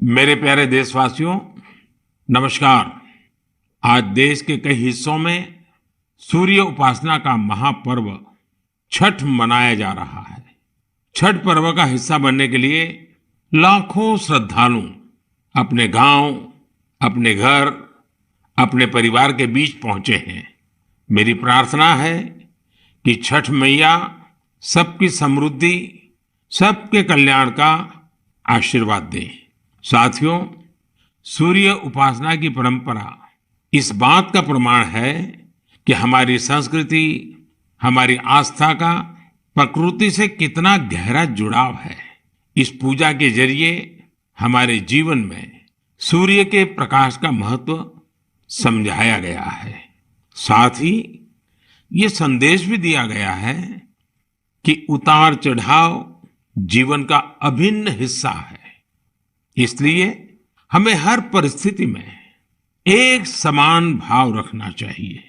मेरे प्यारे देशवासियों, नमस्कार। आज देश के कई हिस्सों में सूर्य उपासना का महापर्व छठ मनाया जा रहा है। छठ पर्व का हिस्सा बनने के लिए लाखों श्रद्धालु अपने गांव, अपने घर, अपने परिवार के बीच पहुंचे हैं। मेरी प्रार्थना है कि छठ मैया सबकी समृद्धि, सबके कल्याण का आशीर्वाद दें। साथियों, सूर्य उपासना की परंपरा इस बात का प्रमाण है कि हमारी संस्कृति, हमारी आस्था का प्रकृति से कितना गहरा जुड़ाव है। इस पूजा के जरिए हमारे जीवन में सूर्य के प्रकाश का महत्व समझाया गया है। साथ ही ये संदेश भी दिया गया है कि उतार चढ़ाव जीवन का अभिन्न हिस्सा है। इसलिए हमें हर परिस्थिति में एक समान भाव रखना चाहिए।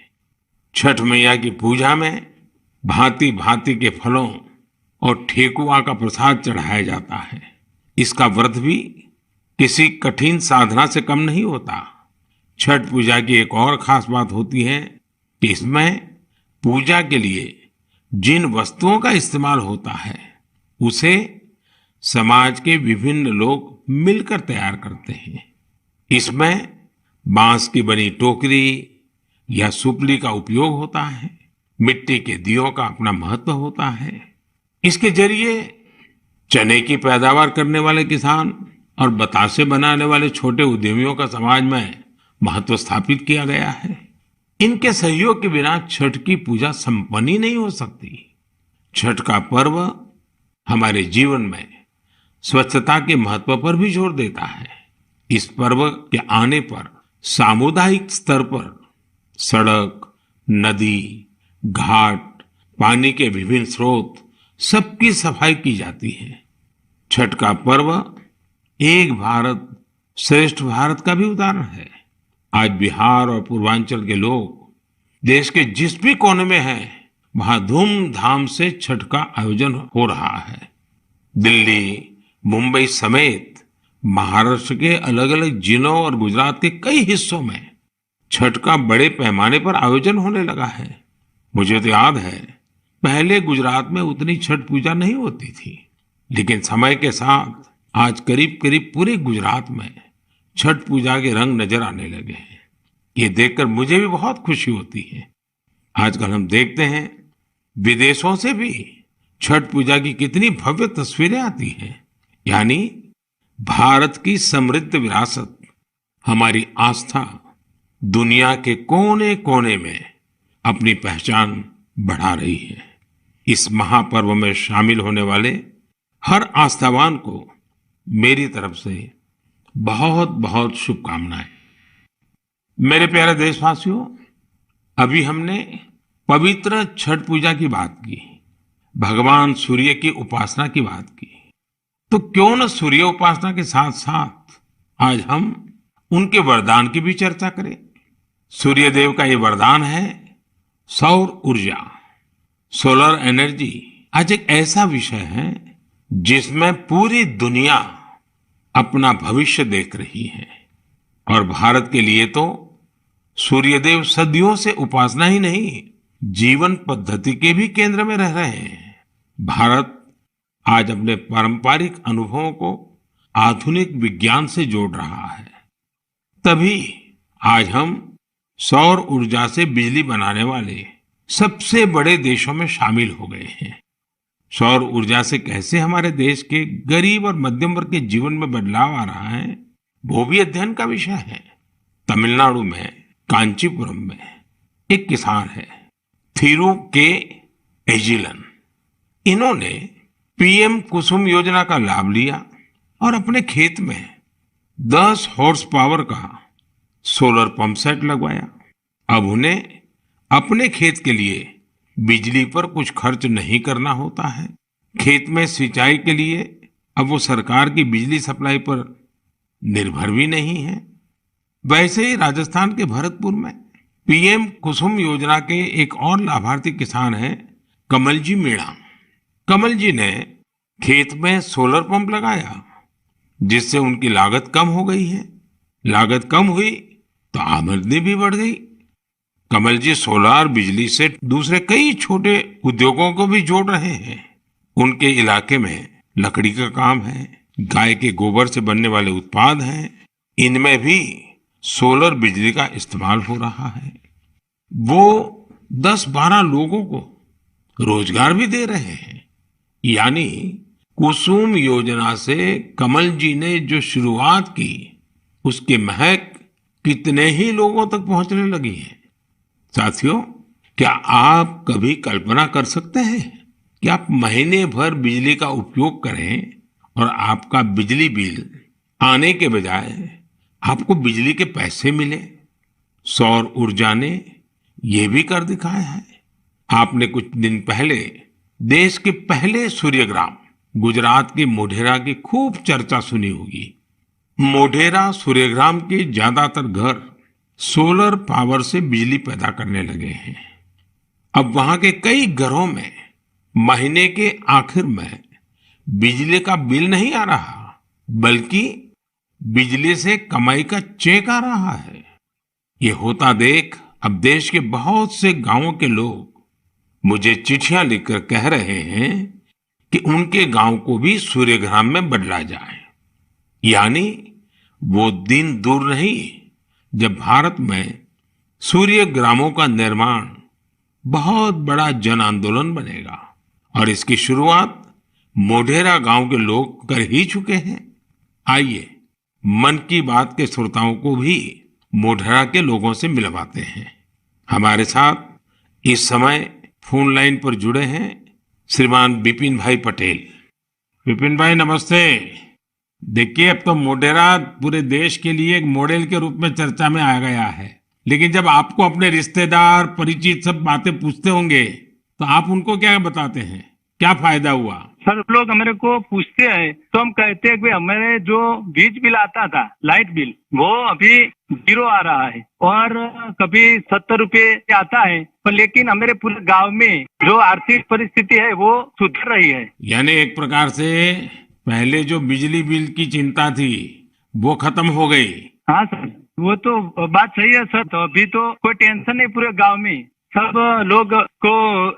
छठ मैया की पूजा में भांति भांति के फलों और ठेकुआ का प्रसाद चढ़ाया जाता है। इसका व्रत भी किसी कठिन साधना से कम नहीं होता। छठ पूजा की एक और खास बात होती है कि इसमें पूजा के लिए जिन वस्तुओं का इस्तेमाल होता है उसे समाज के विभिन्न लोग मिलकर तैयार करते हैं। इसमें बांस की बनी टोकरी या सुपली का उपयोग होता है। मिट्टी के दियों का अपना महत्व होता है। इसके जरिए चने की पैदावार करने वाले किसान और बतासे बनाने वाले छोटे उद्यमियों का समाज में महत्व स्थापित किया गया है। इनके सहयोग के बिना छठ की पूजा संपन्न ही नहीं हो सकती। छठ का पर्व हमारे जीवन में स्वच्छता के महत्व पर भी जोर देता है। इस पर्व के आने पर सामुदायिक स्तर पर सड़क, नदी, घाट, पानी के विभिन्न स्रोत सबकी सफाई की जाती है। छठ का पर्व एक भारत श्रेष्ठ भारत का भी उदाहरण है। आज बिहार और पूर्वांचल के लोग देश के जिस भी कोने में हैं, वहां धूमधाम से छठ का आयोजन हो रहा है। दिल्ली, मुंबई समेत महाराष्ट्र के अलग अलग जिलों और गुजरात के कई हिस्सों में छठ का बड़े पैमाने पर आयोजन होने लगा है। मुझे तो याद है, पहले गुजरात में उतनी छठ पूजा नहीं होती थी, लेकिन समय के साथ आज करीब करीब पूरे गुजरात में छठ पूजा के रंग नजर आने लगे हैं। ये देखकर मुझे भी बहुत खुशी होती है। आजकल हम देखते हैं विदेशों से भी छठ पूजा की कितनी भव्य तस्वीरें आती हैं। यानी भारत की समृद्ध विरासत, हमारी आस्था दुनिया के कोने कोने में अपनी पहचान बढ़ा रही है। इस महापर्व में शामिल होने वाले हर आस्थावान को मेरी तरफ से बहुत बहुत शुभकामनाएं। मेरे प्यारे देशवासियों, अभी हमने पवित्र छठ पूजा की बात की, भगवान सूर्य की उपासना की बात की। तो क्यों न सूर्य उपासना के साथ साथ आज हम उनके वरदान की भी चर्चा करें। सूर्य देव का ये वरदान है सौर ऊर्जा, सोलर एनर्जी। आज एक ऐसा विषय है जिसमें पूरी दुनिया अपना भविष्य देख रही है। और भारत के लिए तो सूर्यदेव सदियों से उपासना ही नहीं, जीवन पद्धति के भी केंद्र में रह रहे हैं। भारत आज अपने पारंपरिक अनुभवों को आधुनिक विज्ञान से जोड़ रहा है। तभी आज हम सौर ऊर्जा से बिजली बनाने वाले सबसे बड़े देशों में शामिल हो गए हैं। सौर ऊर्जा से कैसे हमारे देश के गरीब और मध्यम वर्ग के जीवन में बदलाव आ रहा है, वो भी अध्ययन का विषय है। तमिलनाडु में कांचीपुरम में एक किसान है, थिरु के एजिलन। इन्होंने पीएम कुसुम योजना का लाभ लिया और अपने खेत में 10 हॉर्स पावर का सोलर पंप सेट लगवाया। अब उन्हें अपने खेत के लिए बिजली पर कुछ खर्च नहीं करना होता है। खेत में सिंचाई के लिए अब वो सरकार की बिजली सप्लाई पर निर्भर भी नहीं है। वैसे ही राजस्थान के भरतपुर में पीएम कुसुम योजना के एक और लाभार्थी किसान हैं कमल जी मीणा। कमल जी ने खेत में सोलर पंप लगाया जिससे उनकी लागत कम हो गई है। लागत कम हुई तो आमदनी भी बढ़ गई। कमल जी सोलार बिजली से दूसरे कई छोटे उद्योगों को भी जोड़ रहे हैं। उनके इलाके में लकड़ी का काम है, गाय के गोबर से बनने वाले उत्पाद हैं, इनमें भी सोलर बिजली का इस्तेमाल हो रहा है। वो 10-12 लोगों को रोजगार भी दे रहे हैं। यानी कुसुम योजना से कमल जी ने जो शुरुआत की, उसकी महक कितने ही लोगों तक पहुंचने लगी है। साथियों, क्या आप कभी कल्पना कर सकते हैं कि आप महीने भर बिजली का उपयोग करें और आपका बिजली बिल आने के बजाय आपको बिजली के पैसे मिले? सौर ऊर्जा ने यह भी कर दिखाया है। आपने कुछ दिन पहले देश के पहले सूर्यग्राम गुजरात के मोढेरा की खूब चर्चा सुनी होगी। मोढेरा सूर्यग्राम के ज्यादातर घर सोलर पावर से बिजली पैदा करने लगे हैं। अब वहां के कई घरों में महीने के आखिर में बिजली का बिल नहीं आ रहा, बल्कि बिजली से कमाई का चेक आ रहा है। ये होता देख अब देश के बहुत से गांवों के लोग मुझे चिट्ठियां लिखकर कह रहे हैं कि उनके गांव को भी सूर्यग्राम में बदला जाए। यानी वो दिन दूर नहीं जब भारत में सूर्यग्रामों का निर्माण बहुत बड़ा जन आंदोलन बनेगा। और इसकी शुरुआत मोढेरा गांव के लोग कर ही चुके हैं। आइए मन की बात के श्रोताओं को भी मोढेरा के लोगों से मिलवाते हैं। हमारे साथ इस समय फोन लाइन पर जुड़े हैं श्रीमान विपिन भाई पटेल। विपिन भाई नमस्ते। देखिए, अब तो मोढेरा पूरे देश के लिए एक मॉडल के रूप में चर्चा में आ गया है। लेकिन जब आपको अपने रिश्तेदार परिचित सब बातें पूछते होंगे तो आप उनको क्या बताते हैं? क्या फायदा हुआ? सर, लोग हमारे को पूछते हैं तो हम कहते हैं कि हमारे जो बीज बिल आता था, लाइट बिल, वो अभी 0 आ रहा है और कभी 70 रुपए आता है। पर लेकिन हमारे पूरे गांव में जो आर्थिक परिस्थिति है वो सुधर रही है। यानी एक प्रकार से पहले जो बिजली बिल की चिंता थी वो खत्म हो गई। हाँ सर, वो तो बात सही है सर। तो अभी तो कोई टेंशन नहीं पूरे गांव में। सब लोग को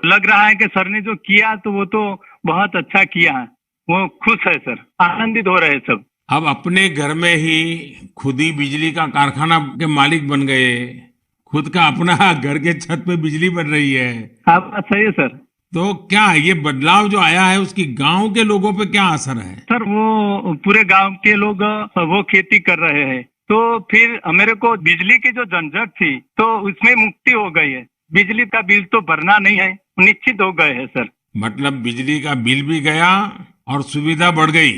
लग रहा है कि सर ने जो किया तो वो तो बहुत अच्छा किया है। वो खुश है सर, आनंदित हो रहे हैं सब। अब अपने घर में ही खुद ही बिजली का कारखाना के मालिक बन गए। खुद का अपना घर के छत पे बिजली बन रही है। हाँ, बात सही है सर। तो क्या ये बदलाव जो आया है उसकी गांव के लोगों पे क्या असर है? सर, वो पूरे गांव के लोग वो खेती कर रहे हैं तो फिर मेरे को बिजली की जो झंझट थी तो उसमें मुक्ति हो गई है। बिजली का बिल तो भरना नहीं है, निश्चित हो गए है सर। मतलब बिजली का बिल भी गया और सुविधा बढ़ गई,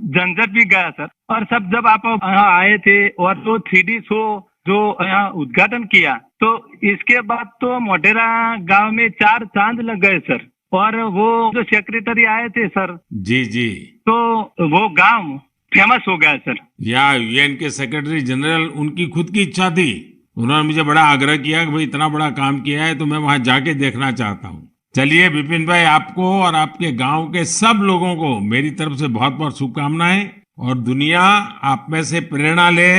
झंझट भी गया सर। और सब जब आप यहाँ आए थे और तो 3D शो जो यहाँ उद्घाटन किया तो इसके बाद तो मोढेरा गांव में 4 चांद लग गए सर। और वो जो सेक्रेटरी आए थे सर, जी जी, तो वो गांव फेमस हो गया सर। या यूएन के सेक्रेटरी जनरल, उनकी खुद की इच्छा थी। उन्होंने मुझे बड़ा आग्रह किया कि भाई इतना बड़ा काम किया है तो मैं वहां जाके देखना चाहता हूँ। चलिए विपिन भाई, आपको और आपके गांव के सब लोगों को मेरी तरफ से बहुत बहुत शुभकामनाएं। और दुनिया आप में से प्रेरणा ले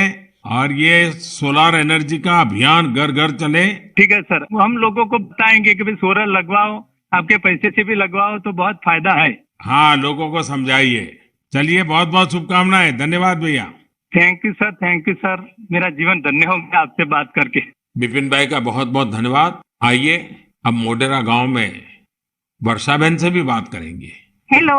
और ये सोलर एनर्जी का अभियान घर घर चले। ठीक है सर, हम लोगों को बताएंगे कि भाई सोलर लगवाओ, आपके पैसे से भी लगवाओ तो बहुत फायदा है। हाँ, लोगों को समझाइए। चलिए, बहुत बहुत शुभकामनाएं। धन्यवाद भैया। Thank you sir, thank you sir. मेरा जीवन धन्य हो गया आपसे बात करके। विपिन भाई का बहुत बहुत धन्यवाद। आइए अब मोढेरा गांव में वर्षा बहन से भी बात करेंगे। हेलो,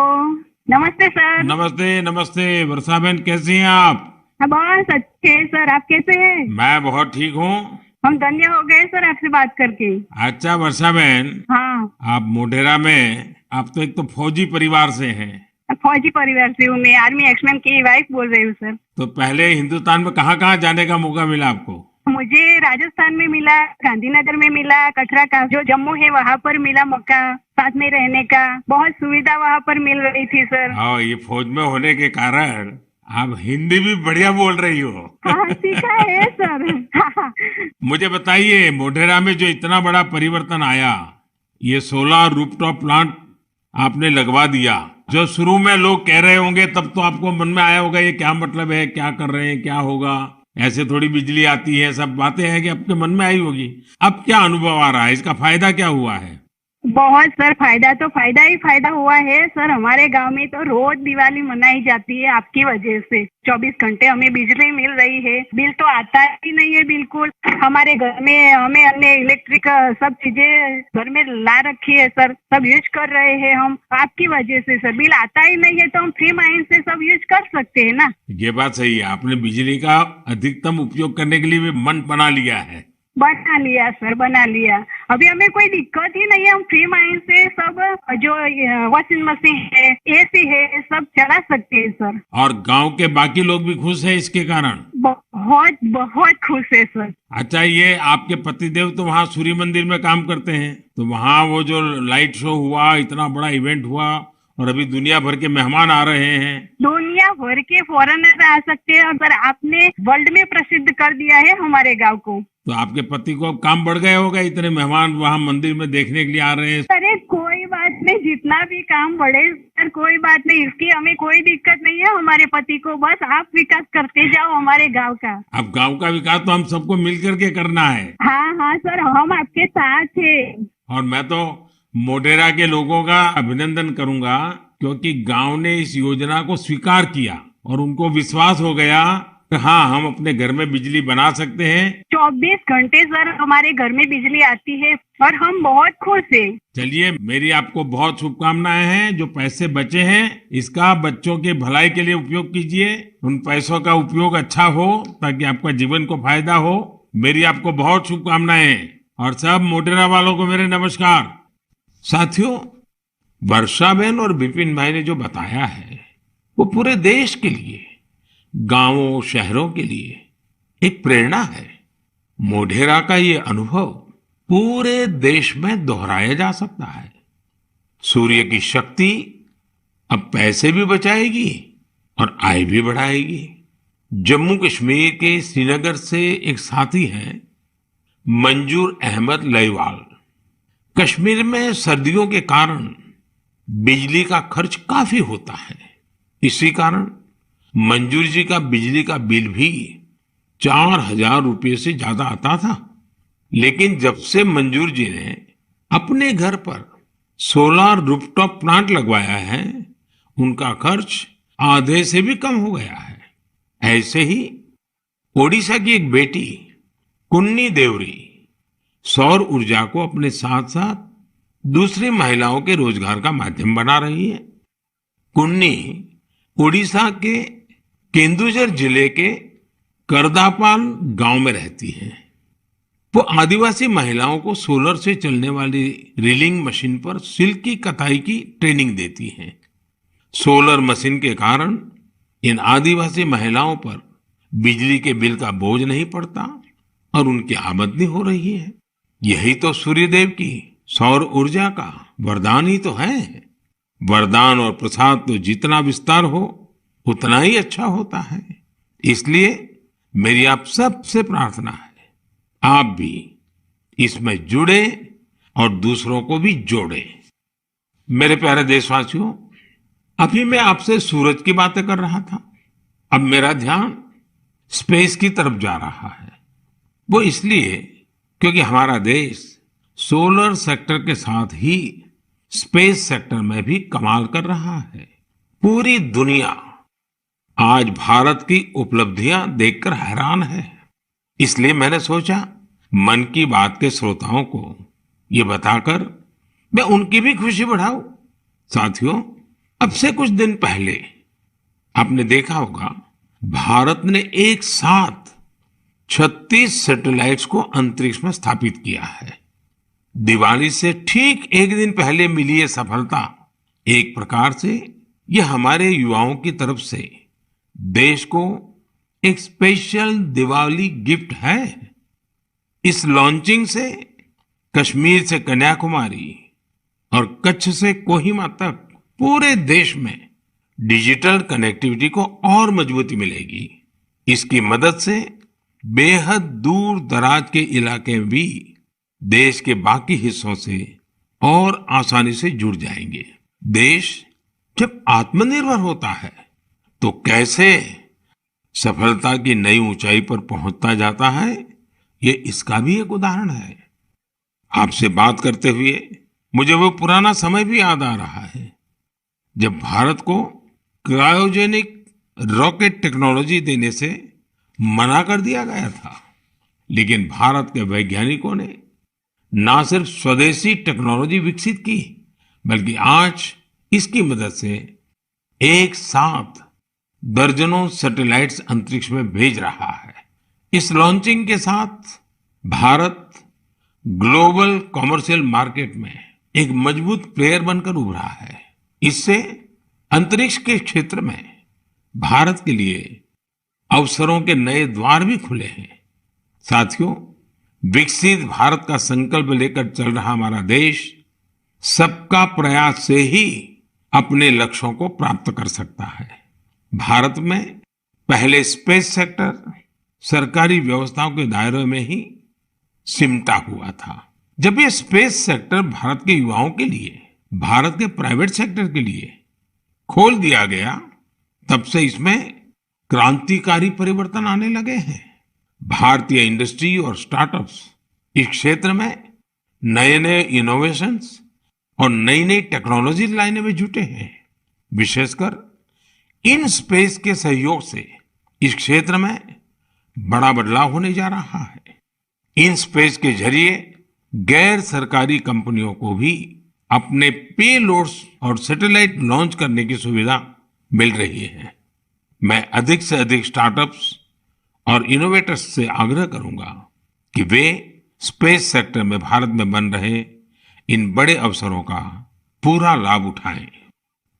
नमस्ते सर। नमस्ते नमस्ते। वर्षा बहन, कैसी हैं आप? बहुत अच्छे हैं सर, आप कैसे हैं? मैं बहुत ठीक हूँ। हम धन्य हो गए सर आपसे बात करके। अच्छा वर्षा बहन, हाँ, आप मोढेरा में, आप तो एक तो फौजी परिवार से हैं। फौजी परिवार से हूँ मैं, आर्मी एक्समैन की वाइफ बोल रही हूँ सर। तो पहले हिंदुस्तान में कहाँ कहाँ जाने का मौका मिला आपको? मुझे राजस्थान में मिला, गांधीनगर में मिला, कटरा का जो जम्मू है वहाँ पर मिला मौका साथ में रहने का। बहुत सुविधा वहाँ पर मिल रही थी सर। हाँ, ये फौज में होने के कारण आप हिंदी भी बढ़िया बोल रही हो। हाँ, सीखा है सर। मुझे बताइए, मोढेरा में जो इतना बड़ा परिवर्तन आया, ये सोलर रूफटॉप प्लांट आपने लगवा दिया, जो शुरू में लोग कह रहे होंगे तब तो आपको मन में आया होगा ये क्या मतलब है, क्या कर रहे हैं, क्या होगा, ऐसे थोड़ी बिजली आती है, सब बातें हैं कि आपके मन में आई होगी। अब क्या अनुभव आ रहा है, इसका फायदा क्या हुआ है? बहुत सर, फायदा तो फायदा ही फायदा हुआ है सर। हमारे गांव में तो रोज दिवाली मनाई जाती है आपकी वजह से। 24 घंटे हमें बिजली मिल रही है, बिल तो आता ही नहीं है बिल्कुल। हमारे घर में हमें अन्य इलेक्ट्रिक सब चीजें घर में ला रखी है सर, सब यूज कर रहे हैं हम आपकी वजह से सर। बिल आता ही नहीं है तो हम फ्री माइंड से सब यूज कर सकते हैं ना। ये बात सही है, आपने बिजली का अधिकतम उपयोग करने के लिए भी मन बना लिया है। बना लिया सर, बना लिया। अभी हमें कोई दिक्कत ही नहीं है, हम फ्री माइंड से सब जो वॉशिंग मशीन है, एसी है, सब चला सकते हैं सर। और गांव के बाकी लोग भी खुश हैं इसके कारण? बहुत बहुत खुश है सर। अच्छा, ये आपके पतिदेव तो वहाँ सूर्य मंदिर में काम करते हैं, तो वहाँ वो जो लाइट शो हुआ, इतना बड़ा इवेंट हुआ और अभी दुनिया भर के मेहमान आ रहे हैं। दुनिया भर के फॉरेनर आ सकते हैं और सर आपने वर्ल्ड में प्रसिद्ध कर दिया है हमारे गांव को। तो आपके पति को अब काम बढ़ गया होगा, इतने मेहमान वहाँ मंदिर में देखने के लिए आ रहे हैं। अरे कोई बात नहीं, जितना भी काम बढ़े सर, कोई बात नहीं, इसकी हमें कोई दिक्कत नहीं है हमारे पति को। बस आप विकास करते जाओ हमारे गांव का। अब गांव का विकास तो हम सबको मिल करके करना है। हाँ हाँ सर, हम आपके साथ हैं। और मैं तो मोढेरा के लोगों का अभिनंदन करूंगा, क्योंकि गांव ने इस योजना को स्वीकार किया और उनको विश्वास हो गया कि हाँ, हम अपने घर में बिजली बना सकते हैं। 24 घंटे सर हमारे घर में बिजली आती है और हम बहुत खुश हैं। चलिए, मेरी आपको बहुत शुभकामनाएं हैं। जो पैसे बचे हैं इसका बच्चों के भलाई के लिए उपयोग कीजिए। उन पैसों का उपयोग अच्छा हो ताकि आपका जीवन को फायदा हो। मेरी आपको बहुत शुभकामनाएं और सब मोढेरा वालों को मेरे नमस्कार। साथियों, वर्षाबेन और विपिन भाई ने जो बताया है वो पूरे देश के लिए, गांवों शहरों के लिए एक प्रेरणा है। मोढेरा का ये अनुभव पूरे देश में दोहराया जा सकता है। सूर्य की शक्ति अब पैसे भी बचाएगी और आय भी बढ़ाएगी। जम्मू कश्मीर के श्रीनगर से एक साथी हैं मंजूर अहमद लईवाल। कश्मीर में सर्दियों के कारण बिजली का खर्च काफी होता है। इसी कारण मंजूर जी का बिजली का बिल भी 4,000 रुपये से ज्यादा आता था। लेकिन जब से मंजूर जी ने अपने घर पर सोलर रूफटॉप प्लांट लगवाया है, उनका खर्च आधे से भी कम हो गया है। ऐसे ही ओडिशा की एक बेटी कुन्नी देवरी सौर ऊर्जा को अपने साथ साथ दूसरी महिलाओं के रोजगार का माध्यम बना रही है। कुन्नी ओडिशा के केंदुझर जिले के करदापाल गांव में रहती है। वो आदिवासी महिलाओं को सोलर से चलने वाली रीलिंग मशीन पर सिल्क की कताई की ट्रेनिंग देती हैं। सोलर मशीन के कारण इन आदिवासी महिलाओं पर बिजली के बिल का बोझ नहीं पड़ता और उनकी आमदनी हो रही है। यही तो सूर्यदेव की सौर ऊर्जा का वरदान ही तो है। वरदान और प्रसाद तो जितना विस्तार हो उतना ही अच्छा होता है। इसलिए मेरी आप सबसे प्रार्थना है, आप भी इसमें जुड़े और दूसरों को भी जोड़े। मेरे प्यारे देशवासियों, अभी मैं आपसे सूरज की बातें कर रहा था। अब मेरा ध्यान स्पेस की तरफ जा रहा है। वो इसलिए क्योंकि हमारा देश सोलर सेक्टर के साथ ही स्पेस सेक्टर में भी कमाल कर रहा है। पूरी दुनिया आज भारत की उपलब्धियां देखकर हैरान है। इसलिए मैंने सोचा मन की बात के श्रोताओं को ये बताकर मैं उनकी भी खुशी बढ़ाऊं। साथियों, अब से कुछ दिन पहले आपने देखा होगा भारत ने एक साथ 36 सैटेलाइट्स को अंतरिक्ष में स्थापित किया है। दिवाली से ठीक एक दिन पहले मिली ये सफलता एक प्रकार से ये हमारे युवाओं की तरफ से देश को एक स्पेशल दिवाली गिफ्ट है। इस लॉन्चिंग से कश्मीर से कन्याकुमारी और कच्छ से कोहिमा तक पूरे देश में डिजिटल कनेक्टिविटी को और मजबूती मिलेगी। इसकी मदद से बेहद दूर दराज के इलाके भी देश के बाकी हिस्सों से और आसानी से जुड़ जाएंगे। देश जब आत्मनिर्भर होता है तो कैसे सफलता की नई ऊंचाई पर पहुंचता जाता है, ये इसका भी एक उदाहरण है। आपसे बात करते हुए मुझे वो पुराना समय भी याद आ रहा है जब भारत को क्रायोजेनिक रॉकेट टेक्नोलॉजी देने से मना कर दिया गया था, लेकिन भारत के वैज्ञानिकों ने ना सिर्फ स्वदेशी टेक्नोलॉजी विकसित की, बल्कि आज इसकी मदद से एक साथ दर्जनों सैटेलाइट्स अंतरिक्ष में भेज रहा है। इस लॉन्चिंग के साथ भारत ग्लोबल कॉमर्शियल मार्केट में एक मजबूत प्लेयर बनकर उभरा है। इससे अंतरिक्ष के क्षेत्र में भारत के लिए अवसरों के नए द्वार भी खुले हैं। साथियों, विकसित भारत का संकल्प लेकर चल रहा हमारा देश सबका प्रयास से ही अपने लक्ष्यों को प्राप्त कर सकता है। भारत में पहले स्पेस सेक्टर सरकारी व्यवस्थाओं के दायरे में ही सिमटा हुआ था। जब ये स्पेस सेक्टर भारत के युवाओं के लिए, भारत के प्राइवेट सेक्टर के लिए खोल दिया गया, तब से इसमें क्रांतिकारी परिवर्तन आने लगे हैं। भारतीय इंडस्ट्री और स्टार्टअप्स इस क्षेत्र में नए नए इनोवेशंस और नई नई टेक्नोलॉजी लाने में जुटे हैं। विशेषकर इन स्पेस के सहयोग से इस क्षेत्र में बड़ा बदलाव होने जा रहा है। इन स्पेस के जरिए गैर सरकारी कंपनियों को भी अपने पेलोड्स और सैटेलाइट लॉन्च करने की सुविधा मिल रही है। मैं अधिक से अधिक स्टार्टअप्स और इनोवेटर्स से आग्रह करूंगा कि वे स्पेस सेक्टर में भारत में बन रहे इन बड़े अवसरों का पूरा लाभ उठाएं।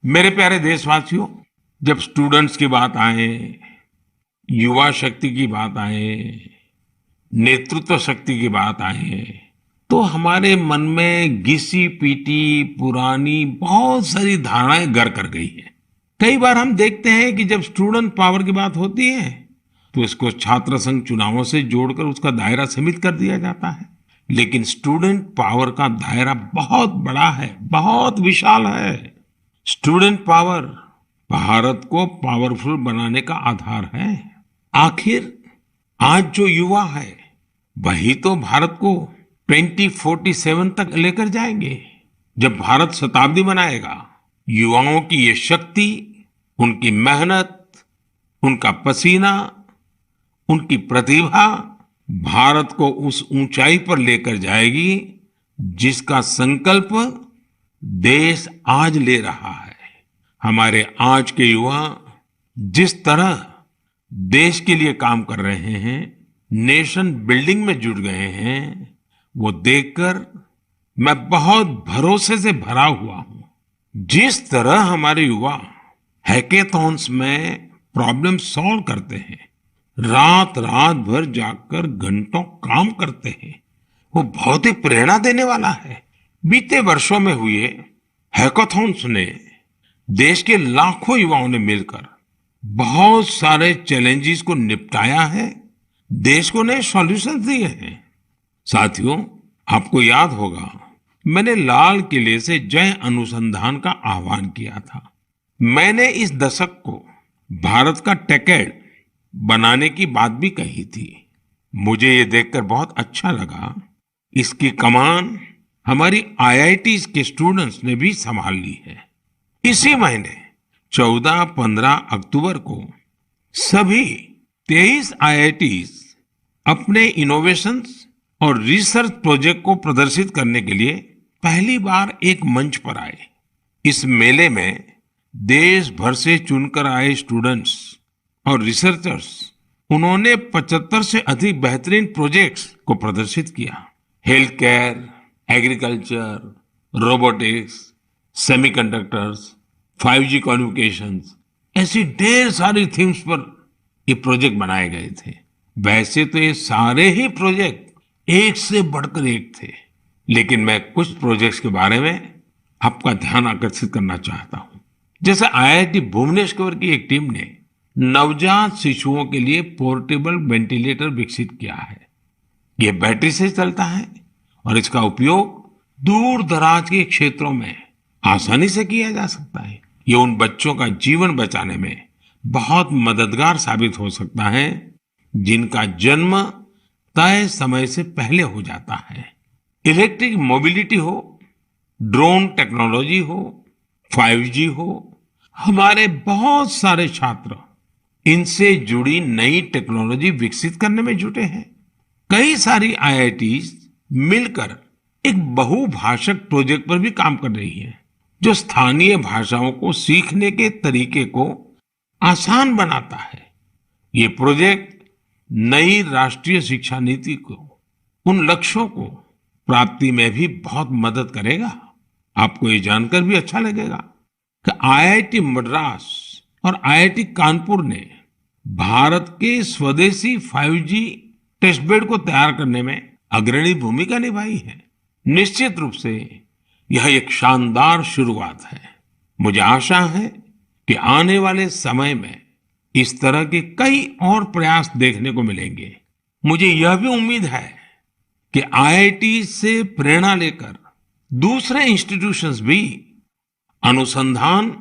मेरे प्यारे देशवासियों, जब स्टूडेंट्स की बात आए, युवा शक्ति की बात आए, नेतृत्व शक्ति की बात आए, तो हमारे मन में घिसी पीटी पुरानी बहुत सारी धारणाएं घर कर गई है। कई बार हम देखते हैं कि जब स्टूडेंट पावर की बात होती है तो इसको छात्र संघ चुनावों से जोड़कर उसका दायरा सीमित कर दिया जाता है। लेकिन स्टूडेंट पावर का दायरा बहुत बड़ा है, बहुत विशाल है। स्टूडेंट पावर भारत को पावरफुल बनाने का आधार है। आखिर आज जो युवा है वही तो भारत को 2047 तक लेकर जाएंगे। जब भारत शताब्दी मनाएगा, युवाओं की ये शक्ति, उनकी मेहनत, उनका पसीना, उनकी प्रतिभा भारत को उस ऊंचाई पर लेकर जाएगी जिसका संकल्प देश आज ले रहा है। हमारे आज के युवा जिस तरह देश के लिए काम कर रहे हैं, नेशन बिल्डिंग में जुट गए हैं, वो देखकर मैं बहुत भरोसे से भरा हुआ हूं। जिस तरह हमारे युवा हैकेथॉन्स में प्रॉब्लम सॉल्व करते हैं, रात रात भर जाकर घंटों काम करते हैं, वो बहुत ही प्रेरणा देने वाला है। बीते वर्षों में हुए हैकेथॉन्स ने देश के लाखों युवाओं ने मिलकर बहुत सारे चैलेंजेस को निपटाया है, देश को नए सॉल्यूशन दिए हैं। साथियों, आपको याद होगा मैंने लाल किले से जय अनुसंधान का आह्वान किया था। मैंने इस दशक को भारत का टेकेड बनाने की बात भी कही थी। मुझे ये देखकर बहुत अच्छा लगा, इसकी कमान हमारी आईआईटीज के स्टूडेंट्स ने भी संभाल ली है। इसी महीने 14-15 अक्टूबर को सभी 23 आईआईटीज अपने इनोवेशंस और रिसर्च प्रोजेक्ट को प्रदर्शित करने के लिए पहली बार एक मंच पर आए। इस मेले में देश भर से चुनकर आए स्टूडेंट्स और रिसर्चर्स, उन्होंने 75 से अधिक बेहतरीन प्रोजेक्ट्स को प्रदर्शित किया। Health care, agriculture, robotics, semiconductors, 5G communications, ऐसी ढेर सारी थीम्स पर ये प्रोजेक्ट बनाए गए थे। वैसे तो ये सारे ही प्रोजेक्ट एक से बढ़कर एक थे, लेकिन मैं कुछ प्रोजेक्ट्स के बारे में आपका ध्यान आकर्षित करना चाहता हूं। जैसे आईआईटी भुवनेश्वर की एक टीम ने नवजात शिशुओं के लिए पोर्टेबल वेंटिलेटर विकसित किया है। ये बैटरी से चलता है और इसका उपयोग दूर दराज के क्षेत्रों में आसानी से किया जा सकता है। ये उन बच्चों का जीवन बचाने में बहुत मददगार साबित हो सकता है जिनका जन्म तय समय से पहले हो जाता है। इलेक्ट्रिक मोबिलिटी हो, ड्रोन टेक्नोलॉजी हो, 5G हो, हमारे बहुत सारे छात्र इनसे जुड़ी नई टेक्नोलॉजी विकसित करने में जुटे हैं। कई सारी IITs मिलकर एक बहुभाषक प्रोजेक्ट पर भी काम कर रही है, जो स्थानीय भाषाओं को सीखने के तरीके को आसान बनाता है। ये प्रोजेक्ट नई राष्ट्रीय शिक्षा नीति को, उन लक्ष्यों को प्राप्ति में भी बहुत मदद करेगा। आपको ये जानकर भी अच्छा लगेगा कि IIT मद्रास और IIT कानपुर ने भारत के स्वदेशी 5G टेस्टबेड को तैयार करने में अग्रणी भूमिका निभाई है। निश्चित रूप से यह एक शानदार शुरुआत है। मुझे आशा है कि आने वाले समय में इस तरह के कई और प्रयास देखने को मिलेंगे। मुझे यह भी उम्मीद है कि IIT से प्रेरणा लेकर दूसरे इंस्टीट्यूशंस भी अनुसंधान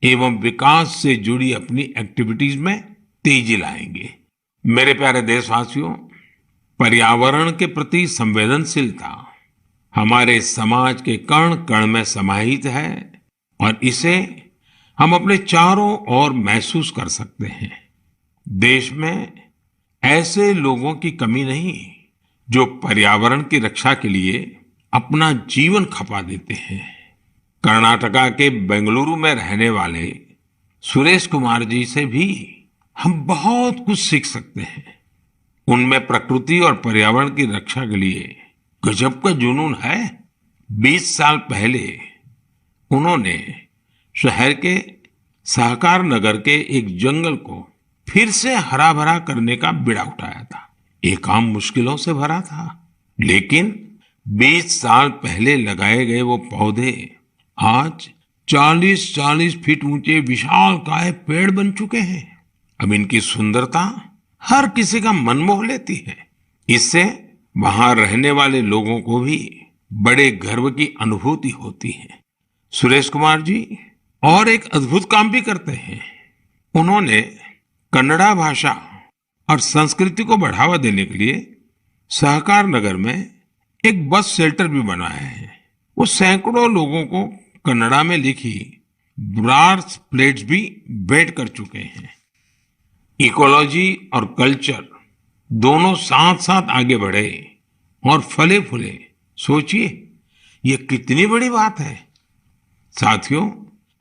एवं विकास से जुड़ी अपनी एक्टिविटीज में तेजी लाएंगे। मेरे प्यारे देशवासियों, पर्यावरण के प्रति संवेदनशीलता हमारे समाज के कण कण में समाहित है और इसे हम अपने चारों ओर महसूस कर सकते हैं। देश में ऐसे लोगों की कमी नहीं जो पर्यावरण की रक्षा के लिए अपना जीवन खपा देते हैं। कर्नाटका के बेंगलुरु में रहने वाले सुरेश कुमार जी से भी हम बहुत कुछ सीख सकते हैं। उनमें प्रकृति और पर्यावरण की रक्षा के लिए गजब का जुनून है। 20 साल पहले उन्होंने शहर के सहकार नगर के एक जंगल को फिर से हरा भरा करने का बीड़ा उठाया था। ये काम मुश्किलों से भरा था, लेकिन 20 साल पहले लगाए गए वो पौधे आज 40-40 फीट ऊंचे विशालकाय पेड़ बन चुके हैं। अब इनकी सुंदरता हर किसी का मन मोह लेती है। इससे वहां रहने वाले लोगों को भी बड़े गर्व की अनुभूति होती है। सुरेश कुमार जी और एक अद्भुत काम भी करते हैं। उन्होंने कन्नड़ा भाषा और संस्कृति को बढ़ावा देने के लिए सहकार नगर में एक बस शेल्टर भी बनाया है। वो सैकड़ों लोगों को कन्नड़ा में लिखी ब्रास प्लेट्स भी भेंट कर चुके हैं। इकोलॉजी और कल्चर दोनों साथ साथ आगे बढ़े और फले फूले। सोचिए, ये कितनी बड़ी बात है। साथियों,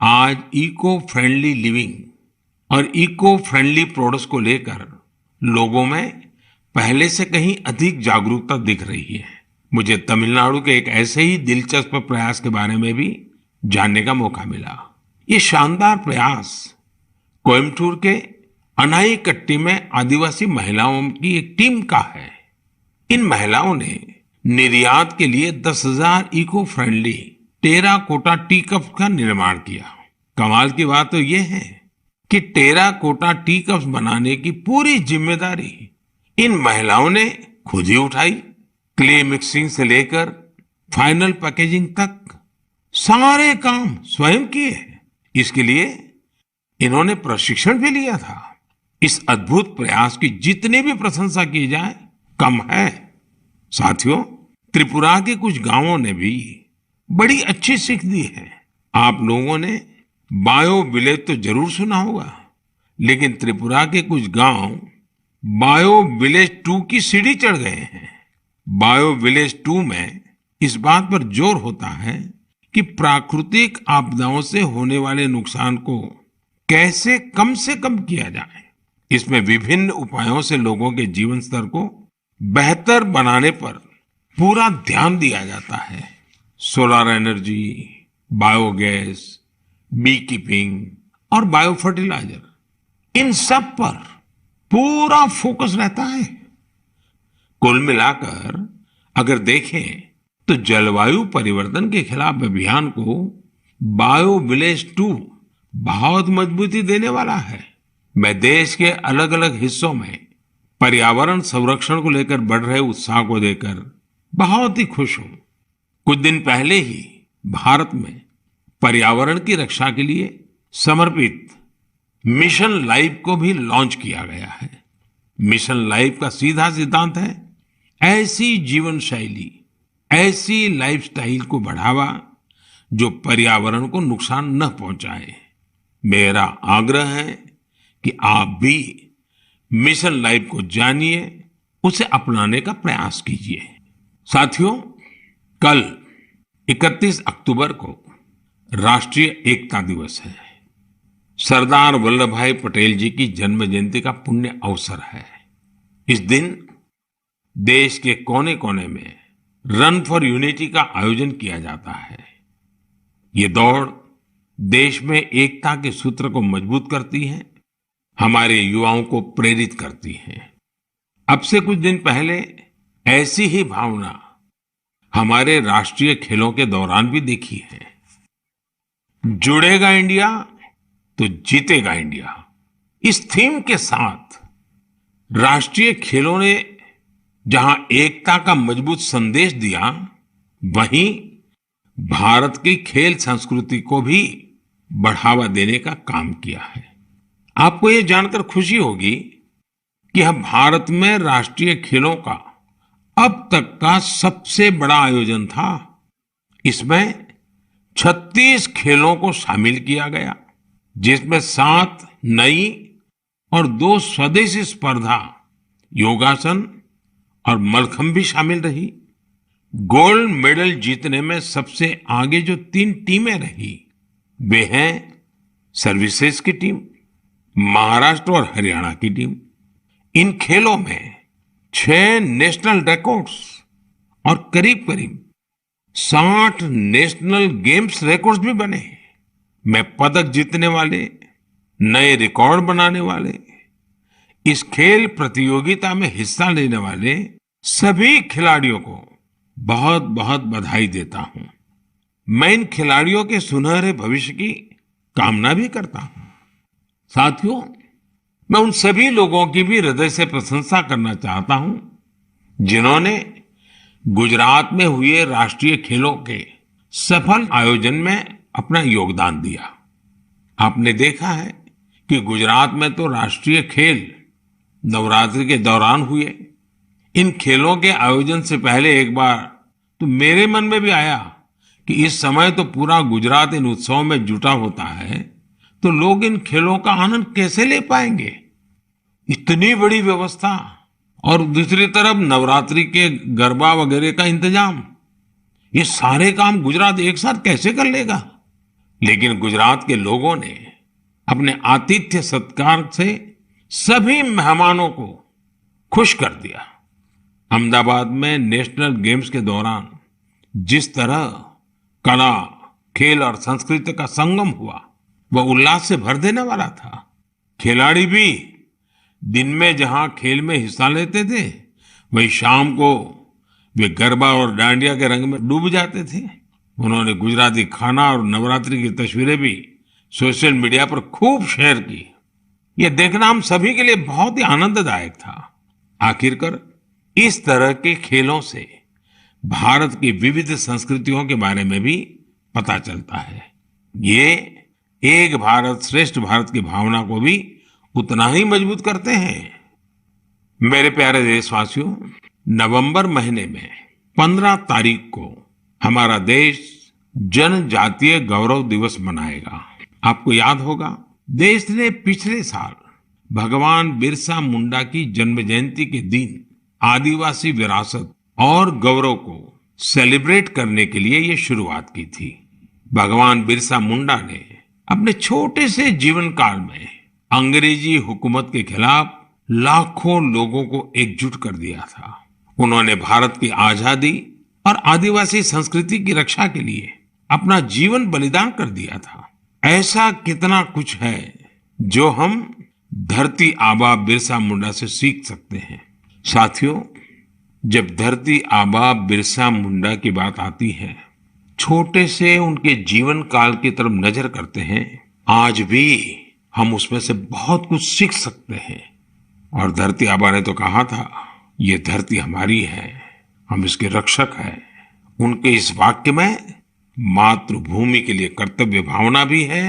आज इको फ्रेंडली लिविंग और इको फ्रेंडली प्रोडक्ट्स को लेकर लोगों में पहले से कहीं अधिक जागरूकता दिख रही है। मुझे तमिलनाडु के एक ऐसे ही दिलचस्प प्रयास के बारे में भी जानने का मौका मिला। ये शानदार प्रयास कोयम्बटूर के अनाईकट्टी में आदिवासी महिलाओं की एक टीम का है। इन महिलाओं ने निर्यात के लिए 10,000 eco friendly terracotta tea cup का निर्माण किया। कमाल की बात तो यह है कि टेराकोटा टी कप्स बनाने की पूरी जिम्मेदारी इन महिलाओं ने खुद ही उठाई। क्ले मिक्सिंग से लेकर फाइनल पैकेजिंग तक सारे काम स्वयं किए। इसके लिए इन्होंने प्रशिक्षण भी लिया था। इस अद्भुत प्रयास की जितनी भी प्रशंसा की जाए कम है। साथियों, त्रिपुरा के कुछ गांवों ने भी बड़ी अच्छी सीख दी है। आप लोगों ने बायो विलेज तो जरूर सुना होगा, लेकिन त्रिपुरा के कुछ गांव बायो विलेज 2 की सीढ़ी चढ़ गए हैं। बायो विलेज 2 में इस बात पर जोर होता है कि प्राकृतिक आपदाओं से होने वाले नुकसान को कैसे कम से कम किया जाए। इसमें विभिन्न उपायों से लोगों के जीवन स्तर को बेहतर बनाने पर पूरा ध्यान दिया जाता है। Solar energy, biogas, bee keeping और बायो फर्टिलाइजर, इन सब पर पूरा फोकस रहता है। कुल मिलाकर अगर देखें तो जलवायु परिवर्तन के खिलाफ अभियान को बायो विलेज 2 बहुत मजबूती देने वाला है। मैं देश के अलग अलग हिस्सों में पर्यावरण संरक्षण को लेकर बढ़ रहे उत्साह को देखकर बहुत ही खुश हूं। कुछ दिन पहले ही भारत में पर्यावरण की रक्षा के लिए समर्पित मिशन लाइफ को भी लॉन्च किया गया है। मिशन लाइफ का सीधा सिद्धांत है, ऐसी जीवन शैली, ऐसी लाइफस्टाइल को बढ़ावा जो पर्यावरण को नुकसान न पहुंचाए। मेरा आग्रह है कि आप भी मिशन लाइफ को जानिए, उसे अपनाने का प्रयास कीजिए। साथियों, कल 31 अक्टूबर को राष्ट्रीय एकता दिवस है। सरदार वल्लभ भाई पटेल जी की जन्म जयंती का पुण्य अवसर है। इस दिन देश के कोने कोने में रन फॉर यूनिटी का आयोजन किया जाता है। ये दौड़ देश में एकता के सूत्र को मजबूत करती है, हमारे युवाओं को प्रेरित करती है। अब से कुछ दिन पहले ऐसी ही भावना हमारे राष्ट्रीय खेलों के दौरान भी देखी है। जुड़ेगा इंडिया तो जीतेगा इंडिया, इस थीम के साथ राष्ट्रीय खेलों ने जहां एकता का मजबूत संदेश दिया, वहीं भारत की खेल संस्कृति को भी बढ़ावा देने का काम किया है। आपको ये जानकर खुशी होगी कि यह भारत में राष्ट्रीय खेलों का अब तक का सबसे बड़ा आयोजन था। इसमें 36 खेलों को शामिल किया गया, जिसमें 7 नई और 2 स्वदेशी स्पर्धा योगासन और मलखंब भी शामिल रही। गोल्ड मेडल जीतने में सबसे आगे जो 3 टीमें रही, वे हैं सर्विसेज की टीम, महाराष्ट्र और हरियाणा की टीम। इन खेलों में 6 नेशनल रिकॉर्ड्स और करीब करीब 60 नेशनल गेम्स रिकॉर्ड्स भी बने। मैं पदक जीतने वाले, नए रिकॉर्ड बनाने वाले, इस खेल प्रतियोगिता में हिस्सा लेने वाले सभी खिलाड़ियों को बहुत बहुत बधाई देता हूं। मैं इन खिलाड़ियों के सुनहरे भविष्य की कामना भी करता हूं। साथियों, मैं उन सभी लोगों की भी हृदय से प्रशंसा करना चाहता हूं जिन्होंने गुजरात में हुए राष्ट्रीय खेलों के सफल आयोजन में अपना योगदान दिया। आपने देखा है कि गुजरात में तो राष्ट्रीय खेल नवरात्रि के दौरान हुए। इन खेलों के आयोजन से पहले एक बार तो मेरे मन में भी आया कि इस समय तो पूरा गुजरात इन उत्सवों में जुटा होता है, तो लोग इन खेलों का आनंद कैसे ले पाएंगे। इतनी बड़ी व्यवस्था और दूसरी तरफ नवरात्रि के गरबा वगैरह का इंतजाम, ये सारे काम गुजरात एक साथ कैसे कर लेगा। लेकिन गुजरात के लोगों ने अपने आतिथ्य सत्कार से सभी मेहमानों को खुश कर दिया। अहमदाबाद में नेशनल गेम्स के दौरान जिस तरह कला, खेल और संस्कृति का संगम हुआ, वह उल्लास से भर देने वाला था। खिलाड़ी भी दिन में जहां खेल में हिस्सा लेते थे, वहीं शाम को वे गरबा और डांडिया के रंग में डूब जाते थे। उन्होंने गुजराती खाना और नवरात्रि की तस्वीरें भी सोशल मीडिया पर खूब शेयर की। यह देखना हम सभी के लिए बहुत ही आनंददायक था। आखिरकार इस तरह के खेलों से भारत की विविध संस्कृतियों के बारे में भी पता चलता है। ये एक भारत श्रेष्ठ भारत की भावना को भी उतना ही मजबूत करते हैं। मेरे प्यारे देशवासियों, नवंबर महीने में 15 तारीख को हमारा देश जनजातीय गौरव दिवस मनाएगा। आपको याद होगा, देश ने पिछले साल भगवान बिरसा मुंडा की जन्म जयंती के दिन आदिवासी विरासत और गौरव को सेलिब्रेट करने के लिए ये शुरुआत की थी। भगवान बिरसा मुंडा ने अपने छोटे से जीवन काल में अंग्रेजी हुकूमत के खिलाफ लाखों लोगों को एकजुट कर दिया था। उन्होंने भारत की आजादी और आदिवासी संस्कृति की रक्षा के लिए अपना जीवन बलिदान कर दिया था। ऐसा कितना कुछ है जो हम धरती आबा बिरसा मुंडा से सीख सकते हैं। साथियों, जब धरती आबा बिरसा मुंडा की बात आती है, छोटे से उनके जीवन काल की तरफ नजर करते हैं, आज भी हम उसमें से बहुत कुछ सीख सकते हैं। और धरती आबा ने तो कहा था, ये धरती हमारी है, हम इसके रक्षक हैं। उनके इस वाक्य में मातृभूमि के लिए कर्तव्य भावना भी है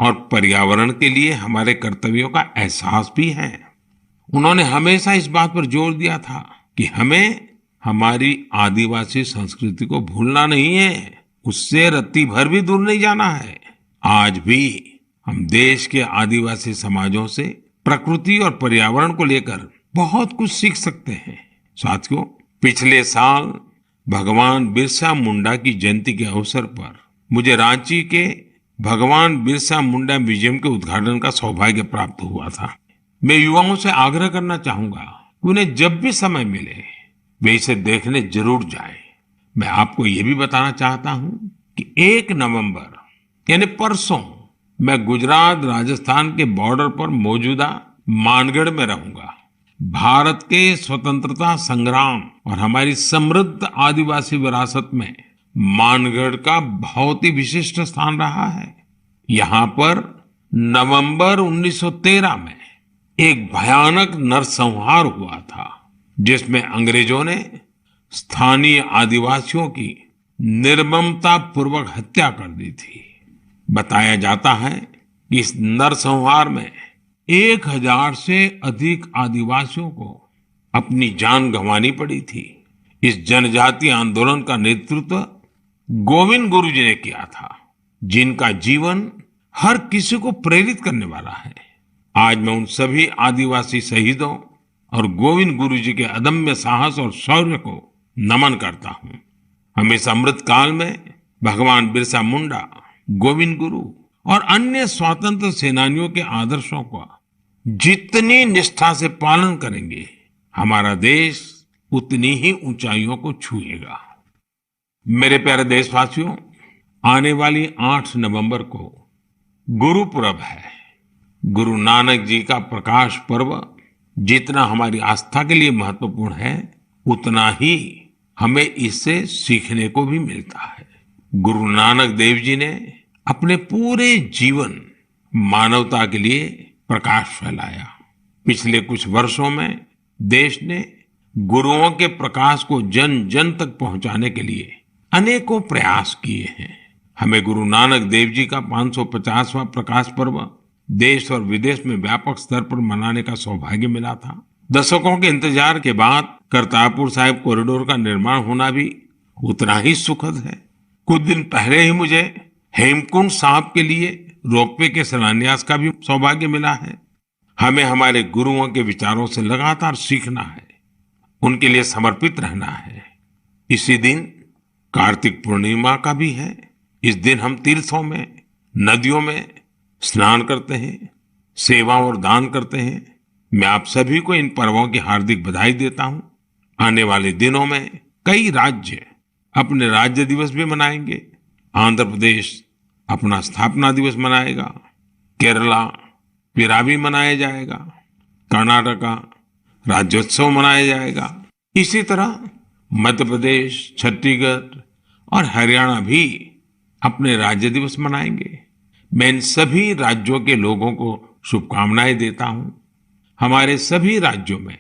और पर्यावरण के लिए हमारे कर्तव्यों का एहसास भी है। उन्होंने हमेशा इस बात पर जोर दिया था कि हमें हमारी आदिवासी संस्कृति को भूलना नहीं है, उससे रत्ती भर भी दूर नहीं जाना है। आज भी हम देश के आदिवासी समाजों से प्रकृति और पर्यावरण को लेकर बहुत कुछ सीख सकते हैं। साथियों, पिछले साल भगवान बिरसा मुंडा की जयंती के अवसर पर मुझे रांची के भगवान बिरसा मुंडा म्यूजियम के उद्घाटन का सौभाग्य प्राप्त हुआ था। मैं युवाओं से आग्रह करना चाहूंगा कि उन्हें जब भी समय मिले वे इसे देखने जरूर जाएं। मैं आपको ये भी बताना चाहता हूं कि 1 नवंबर यानी परसों मैं गुजरात राजस्थान के बॉर्डर पर मौजूदा मानगढ़ में रहूंगा। भारत के स्वतंत्रता संग्राम और हमारी समृद्ध आदिवासी विरासत में मानगढ़ का बहुत ही विशिष्ट स्थान रहा है। यहाँ पर नवंबर 1913 में एक भयानक नरसंहार हुआ था, जिसमें अंग्रेजों ने स्थानीय आदिवासियों की निर्ममता पूर्वक हत्या कर दी थी। बताया जाता है कि इस नरसंहार में 1000 से अधिक आदिवासियों को अपनी जान गंवानी पड़ी थी। इस जनजातीय आंदोलन का नेतृत्व गोविंद गुरु जी ने किया था, जिनका जीवन हर किसी को प्रेरित करने वाला है। आज मैं उन सभी आदिवासी शहीदों और गोविंद गुरु जी के अदम्य साहस और शौर्य को नमन करता हूं। हम इस अमृत काल में भगवान बिरसा मुंडा, गोविंद गुरु और अन्य स्वतंत्र सेनानियों के आदर्शों का जितनी निष्ठा से पालन करेंगे, हमारा देश उतनी ही ऊंचाइयों को छुएगा। मेरे प्यारे देशवासियों, आने वाली 8 नवंबर को गुरुपुरब है। गुरु नानक जी का प्रकाश पर्व जितना हमारी आस्था के लिए महत्वपूर्ण है, उतना ही हमें इससे सीखने को भी मिलता है। गुरु नानक देव जी ने अपने पूरे जीवन मानवता के लिए प्रकाश फैलाया। पिछले कुछ वर्षों में देश ने गुरुओं के प्रकाश को जन जन तक पहुंचाने के लिए अनेकों प्रयास किए हैं। हमें गुरु नानक देव जी का 550वां प्रकाश पर्व देश और विदेश में व्यापक स्तर पर मनाने का सौभाग्य मिला था। दशकों के इंतजार के बाद करतारपुर साहिब कॉरिडोर का निर्माण होना भी उतना ही सुखद है। कुछ दिन पहले ही मुझे हेमकुंड साहिब के लिए रोपवे के शिलान्यास का भी सौभाग्य मिला है। हमें हमारे गुरुओं के विचारों से लगातार सीखना है, उनके लिए समर्पित रहना है। इसी दिन कार्तिक पूर्णिमा का भी है। इस दिन हम तीर्थों में, नदियों में स्नान करते हैं, सेवा और दान करते हैं। मैं आप सभी को इन पर्वों की हार्दिक बधाई देता हूं। आने वाले दिनों में कई राज्य अपने राज्य दिवस भी मनाएंगे। आंध्र प्रदेश अपना स्थापना दिवस मनाएगा, केरला पिरावी मनाया जाएगा, कर्नाटका राज्योत्सव मनाया जाएगा। इसी तरह मध्य प्रदेश, छत्तीसगढ़ और हरियाणा भी अपने राज्य दिवस मनाएंगे। मैं इन सभी राज्यों के लोगों को शुभकामनाएं देता हूं। हमारे सभी राज्यों में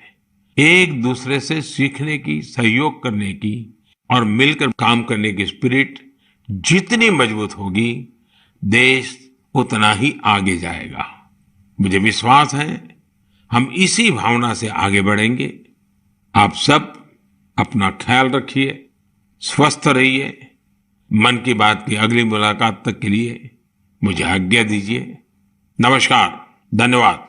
एक दूसरे से सीखने की, सहयोग करने की और मिलकर काम करने की स्पिरिट जितनी मजबूत होगी, देश उतना ही आगे जाएगा। मुझे विश्वास है हम इसी भावना से आगे बढ़ेंगे। आप सब अपना ख्याल रखिए, स्वस्थ रहिए। मन की बात की अगली मुलाकात तक के लिए मुझे आज्ञा दीजिए। नमस्कार, धन्यवाद।